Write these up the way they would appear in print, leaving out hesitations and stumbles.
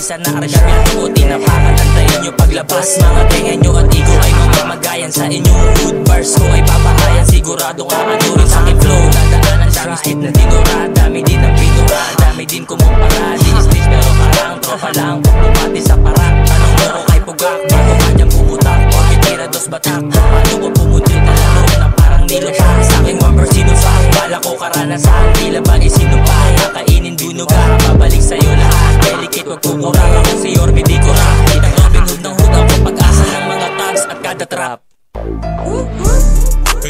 minsan na-arsyado o tinapakan. Antayin nyo paglabas mga tenga nyo at ego ay mamamagayan. Sa inyong good bars ko ay papahayan. Sigurado kakadurin sa aking flow. Dadaan ang dami street na tinura, dami din ang pinura, dami din kumumpara. Di stage pero parang tropa lang, bumati sa parak. Tanong mo ko kay Pugak, bago ka dyan pumutak. Porque tira dos batak, paano ko pumudyo na laro na parang nilupak. Sa aking wamper sinusak, bala ko karanasan. Tila ba isinupa, kakainin dunuga, babalik sa'yo lahat. Delicate wag kukurang, ako si Yorme di kurang. Kitang Robin Hood ng hood ako, pag-asa ng mga tags at kada trap.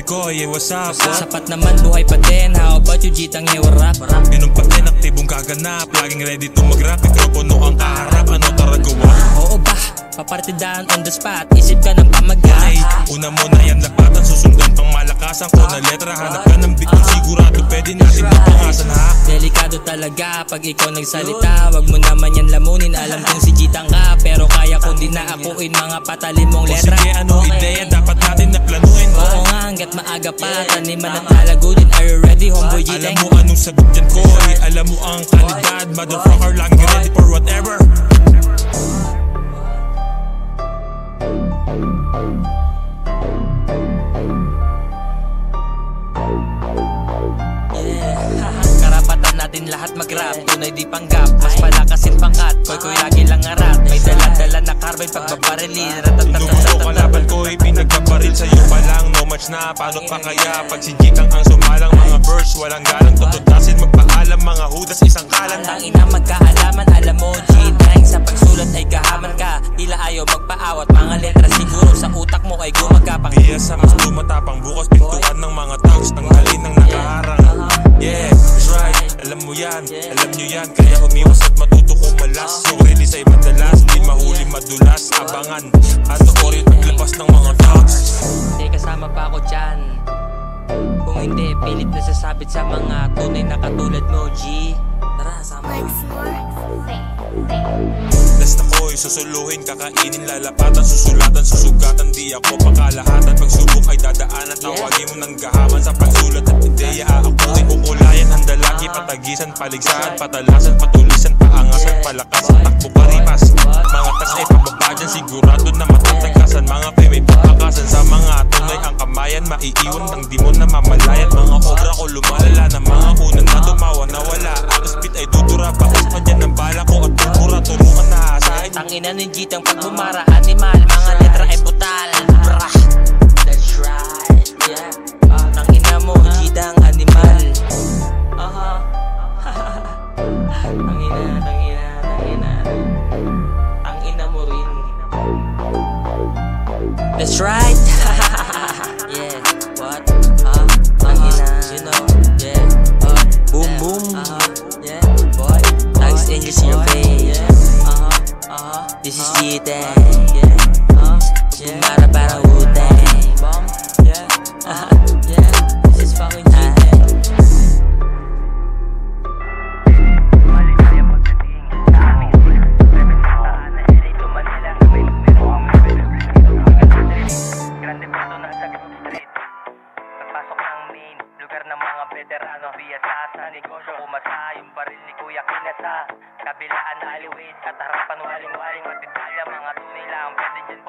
Koy, what's up? Sapat naman buhay pa din, how about you Jitang Ewarap? Ganun pa din, aktibong kaganap, laging ready to mag-rap. Mikropono ang kaharap, ano taragawa? Oo ba? Papartidahan on the spot, isip ka ng pamagat. Ay, una mo na yan lapatan, susundan pang malakasan ko na letra. Hanap ka ng beat kung sigurado pwede natin mapangasan ha. Delikado talaga pag ikaw nagsalita, wag mo naman yan lamunin. Alam kong si Jitang ka, pero kaya ko din na akuin mga patalim mong letra. Sige, ano ideya dapat natin na planuin? Oo nga, hanggat maaga pa, taniman at talago din. Are you ready, homeboy Jitang? Alam mo anong sagot yan ko, alam mo ang kalidad. Motherfucker, laging ready for whatever. Karapatan natin lahat mag-rap, tunay di panggap. Mas palakasin pangkat, koy lagi lang ngarat. May dala-dala na carbide pagbabarilin. Lumuso kalaban ko, pinagbabaril sa'yo pa lang. No match na, paano pa kaya? Pag si Jitang ang sumalang, mga verse walang galang. Tututasin magpaalam, mga hudas isang kalan. Tangina magkaalaman, alam mo Jitang, sa pagsulat ay gahaman ka. Tila ayaw magpaawat, mga letra siguro sa utak mo ay gumagapang. Kaya sa mas tumatapang, bukas pintuan ng mga tags, tanggalin ng nakaharang. Yeah, that's right, alam mo yan, alam nyo yan. Kaya umiwas at matuto kumalas. Yung release ay madalas, di mahuli madulas. Abangan, ano orin paglabas ng mga dogs. Hindi kasama pa ako dyan. Kung hindi, pilit na sasabit sa mga tunay na katulad mo, G. Tara, sama. Last ako'y susuluhin, kakainin, lalapatan, susulatan, susugatan. Di ako pakalahatan, pagsubok ay dadaanan. Tawagin mo ng gahaman sa pagsulat at ideya. Aakutin, kukulayan, handalagi, patagisan, paligsahan, patalasan, patulisan, paangasan, palakasan, takbo karipas. Mga tas ay pababa dyan, sigurado na matatagkasan. Mga pre may pagkakasan sa mga tunay ang kamayan. Maiiwan ng di mo na mamalayan. Mga obra ko lumalala na mga unang na dumawa na wala. Atos beat ay dudura, bakos pa dyan ng bala ko at pupura. Turuan na hasain. Tangina ni Jitang pag bumara, animal, mga letra ay putal. Brah, that's right, yeah. Tangina mo, Jitang, animal. Tangina mo rin. That's right. Yeah, what? Tangina, you know, yeah. Boom, boom. Yeah, boy. Tags English in your face. This is Jitang. Yeah. Para Wu-Tang. Bomb. Yeah. Yeah. This is fucking Jitang. Pagpasok ng main lugar ng mga veterano, via sa negosyo umasa yung baril ni Kuya Kinasa. Kabilaan alleyways, at harapan waling-waling, matidalya mga tunay lang pwede dyan